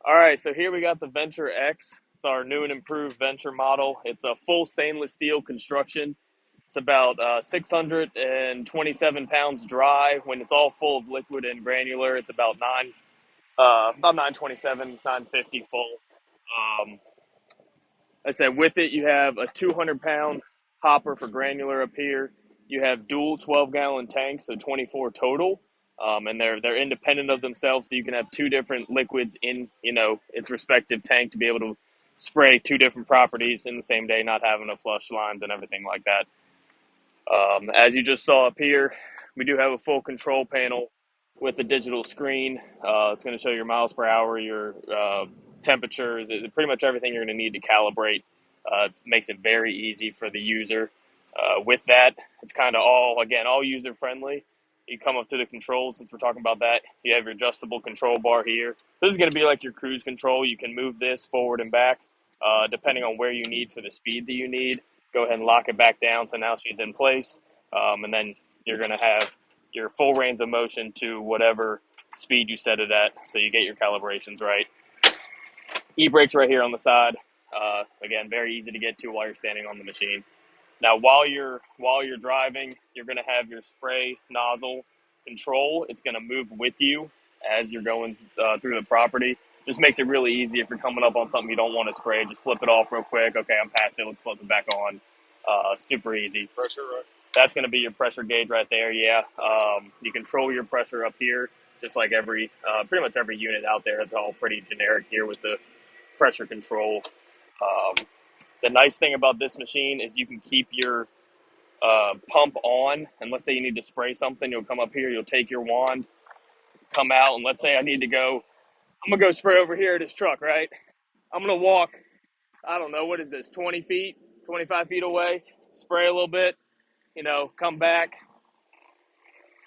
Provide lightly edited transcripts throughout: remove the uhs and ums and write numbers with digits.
All right, so here we got the Venture X. It's our new and improved Venture model. It's a full stainless steel construction. It's about 627 pounds dry. When it's all full of liquid and granular, it's about 927, 950 full. Um, I said with it, you have a 200-pound hopper for granular up here. You have dual 12-gallon tanks, so 24 total, and they're independent of themselves. So you can have two different liquids in its respective tank to be able to spray two different properties in the same day, not having to flush lines and everything like that. As you just saw up here, we do have a full control panel with a digital screen. It's going to show your miles per hour, your temperatures, pretty much everything you're going to need to calibrate. It makes it very easy for the user. With that, it's kind of all user friendly. You come up to the controls, since we're talking about that. You have your adjustable control bar here. This is going to be like your cruise control. You can move this forward and back depending on where you need for the speed that you need. Go ahead and lock it back down so now she's in place. And then you're going to have your full range of motion to whatever speed you set it at, so you get your calibrations right. E-brakes right here on the side. Again, very easy to get to while you're standing on the machine. Now, while you're driving, you're going to have your spray nozzle control. It's going to move with you as you're going through the property. Just makes it really easy if you're coming up on something you don't want to spray. Just flip it off real quick. Okay, I'm past it. Let's flip it back on. Super easy. Pressure, right? That's going to be your pressure gauge right there. Yeah. You control your pressure up here, just like pretty much every unit out there. It's all pretty generic here with the pressure control. The nice thing about this machine is you can keep your pump on, and let's say you need to spray something, you'll come up here, you'll take your wand, come out, and let's say I'm gonna go spray over here at this truck, right? I'm gonna walk, I don't know, what is this, 20 feet, 25 feet away, spray a little bit, come back.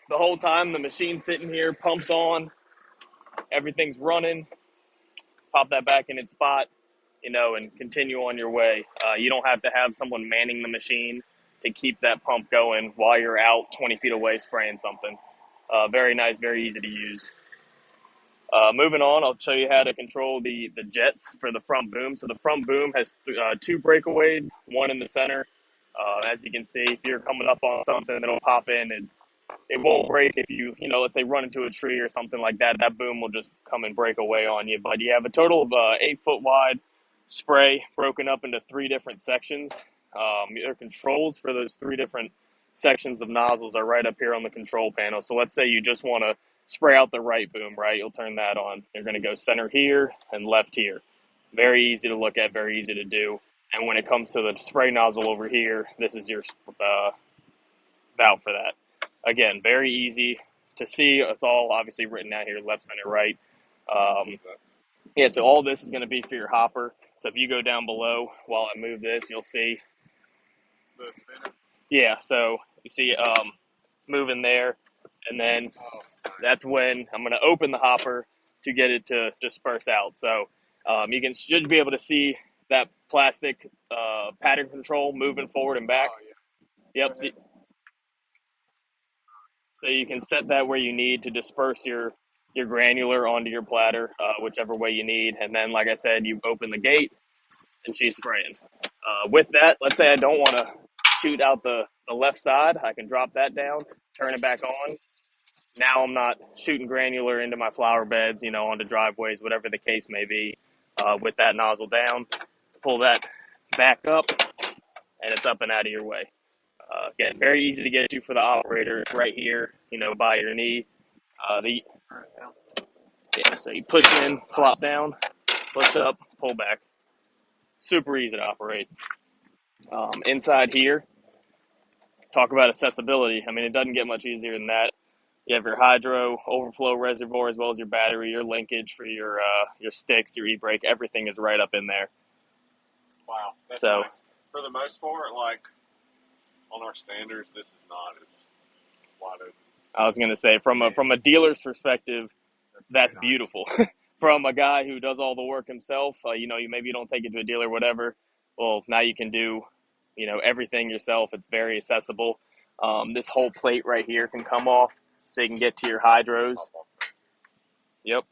The whole time the machine's sitting here, pumped on, everything's running, pop that back in its spot, and continue on your way. You don't have to have someone manning the machine to keep that pump going while you're out 20 feet away spraying something. Very nice, very easy to use. Moving on, I'll show you how to control the jets for the front boom. So the front boom has two breakaways, one in the center. As you can see, if you're coming up on something, it'll pop in and it won't break if let's say run into a tree or something like that. That boom will just come and break away on you. But you have a total of 8-foot wide spray broken up into three different sections. Your controls for those three different sections of nozzles are right up here on the control panel. So let's say you just want to spray out the right boom, right? You'll turn that on. You're going to go center here and left here. Very easy to look at, very easy to do. And when it comes to the spray nozzle over here, this is your valve for that. Again, very easy to see. It's all obviously written out here, left, center, right. Yeah, so all this is going to be for your hopper. So if you go down below while I move this, you'll see. The spinner? Yeah, so you see it's moving there. And then that's when I'm going to open the hopper to get it to disperse out. So you should be able to see that plastic pattern control moving forward and back. Oh, yeah. Yep. So you can set that where you need to disperse your granular onto your platter, whichever way you need. And then, like I said, you open the gate and she's spraying. With that, let's say I don't want to shoot out the left side. I can drop that down, turn it back on. Now I'm not shooting granular into my flower beds, onto driveways, whatever the case may be. With that nozzle down, pull that back up, and it's up and out of your way. Again, very easy to get to for the operator. It's right here, by your knee. So you push in, flop down, push up, pull back. Super easy to operate. Inside here, talk about accessibility. I mean, it doesn't get much easier than that. You have your hydro overflow reservoir as well as your battery, your linkage for your sticks, your e-brake. Everything is right up in there. Wow, that's nice. For the most part, like on our standards, this is not as wide open. I was going to say, from a dealer's perspective, that's nice. Beautiful. From a guy who does all the work himself, maybe you don't take it to a dealer, whatever. Well, now you can do, everything yourself. It's very accessible. This whole plate right here can come off, so you can get to your hydros. Yep.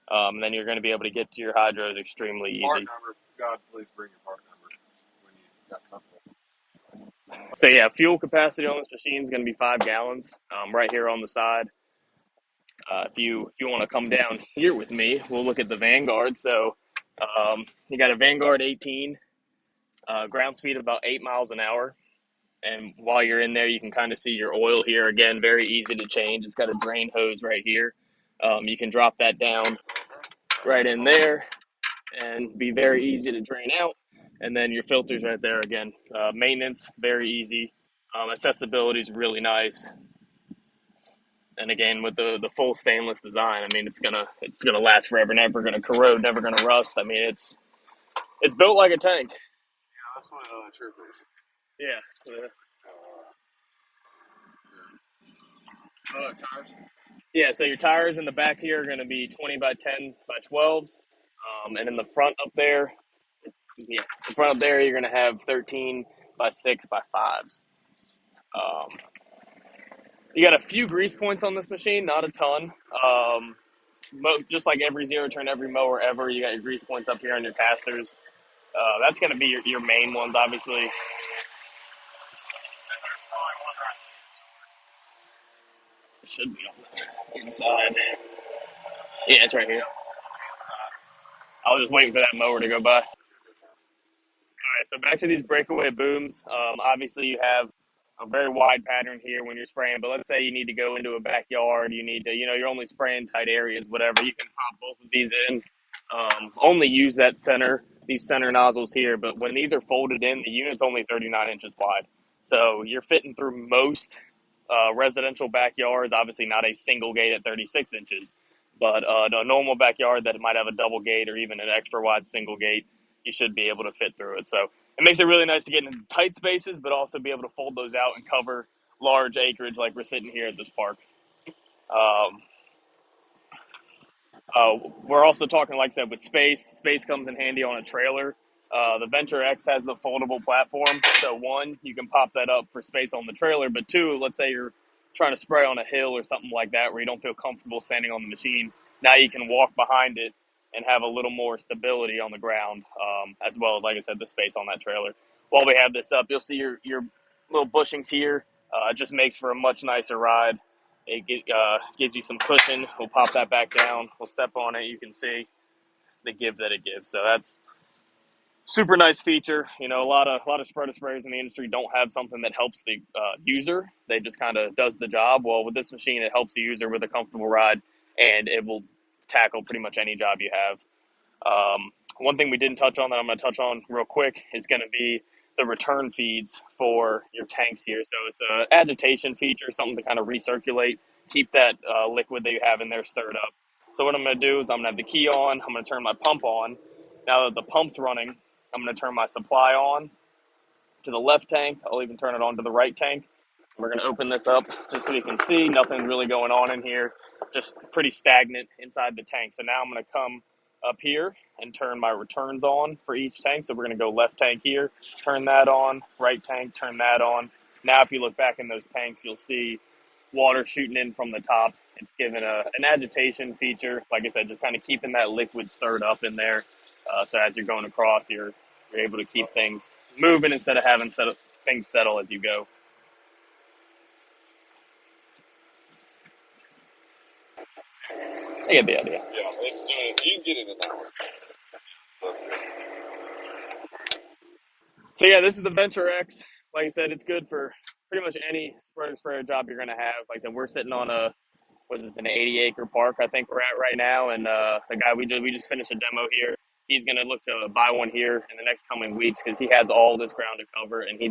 And then you're going to be able to get to your hydros extremely Part easy. number. God, please bring your part number when you got something. So yeah, fuel capacity on this machine is going to be 5 gallons. Right here on the side. If you want to come down here with me, we'll look at the Vanguard. So you got a Vanguard 18, ground speed of about 8 miles an hour. And while you're in there, you can kind of see your oil here. Again, very easy to change. It's got a drain hose right here. You can drop that down right in there and be very easy to drain out. And then your filters right there again. Maintenance, very easy. Accessibility is really nice. And again, with the full stainless design, I mean, it's gonna last forever, never gonna corrode, never gonna rust. I mean, it's built like a tank. Yeah, that's one of the troopers. Yeah. Tires. Yeah. So your tires in the back here are gonna be 20 by 10 by 12s, and in the front up there, yeah, the front up there, you're gonna have 13 by 6 by 5s. Um, you got a few grease points on this machine, not a ton. Just like every zero turn, every mower ever, you got your grease points up here on your casters. That's going to be your main ones, obviously. It should be on the inside. Yeah, it's right here. I was just waiting for that mower to go by. All right, so back to these breakaway booms. Obviously, you have a very wide pattern here when you're spraying, but let's say you need to go into a backyard, you need to, you're only spraying tight areas, whatever. You can pop both of these in. Only use these center nozzles here, but when these are folded in, the unit's only 39 inches wide. So you're fitting through most residential backyards, obviously not a single gate at 36 inches, but a normal backyard that might have a double gate or even an extra wide single gate, you should be able to fit through it. So it makes it really nice to get into tight spaces, but also be able to fold those out and cover large acreage like we're sitting here at this park. Um, we're also talking, like I said, with space. Space comes in handy on a trailer. The Venture X has the foldable platform. So one, you can pop that up for space on the trailer. But two, let's say you're trying to spray on a hill or something like that where you don't feel comfortable standing on the machine. Now you can walk behind it and have a little more stability on the ground, as well as, like I said, the space on that trailer. While we have this up, you'll see your little bushings here. It just makes for a much nicer ride. It gives you some cushion. We'll pop that back down. We'll step on it. You can see the give that it gives. So that's super nice feature. A lot of spreader sprayers in the industry don't have something that helps the user. They just kind of does the job. Well, with this machine, it helps the user with a comfortable ride, and it will tackle pretty much any job you have. One thing we didn't touch on that I'm going to touch on real quick is going to be the return feeds for your tanks here. So it's an agitation feature, something to kind of recirculate, keep that liquid that you have in there stirred up. So what I'm going to do is I'm going to have the key on. I'm going to turn my pump on. Now that the pump's running, I'm going to turn my supply on to the left tank. I'll even turn it on to the right tank. We're going to open this up just so you can see nothing's really going on in here. Just pretty stagnant inside the tank. So now I'm going to come up here and turn my returns on for each tank. So we're going to go left tank here, turn that on, right tank, turn that on. Now if you look back in those tanks, you'll see water shooting in from the top. It's given an agitation feature. Like I said, just kind of keeping that liquid stirred up in there. So as you're going across, you're able to keep things moving instead of having things settle as you go. I get the idea. Yeah, it's doing. You can get it in that way. That's good. So yeah, this is the Venture X. Like I said, it's good for pretty much any sprayer job you're going to have. Like I said, we're sitting on an 80-acre park I think we're at right now, and the guy we just finished a demo here. He's going to look to buy one here in the next coming weeks because he has all this ground to cover, and he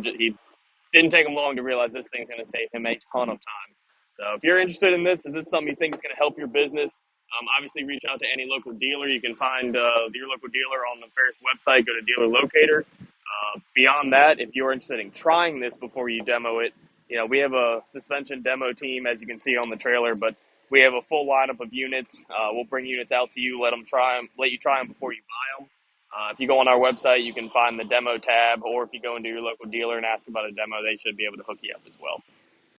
didn't take him long to realize this thing's going to save him a ton of time. So if you're interested in this, if this is something you think is going to help your business, obviously reach out to any local dealer. You can find your local dealer on the Ferris website. Go to Dealer Locator. Beyond that, if you're interested in trying this before you demo it, we have a suspension demo team, as you can see on the trailer, but we have a full lineup of units. We'll bring units out to you, let you try them before you buy them. If you go on our website, you can find the demo tab, or if you go into your local dealer and ask about a demo, they should be able to hook you up as well.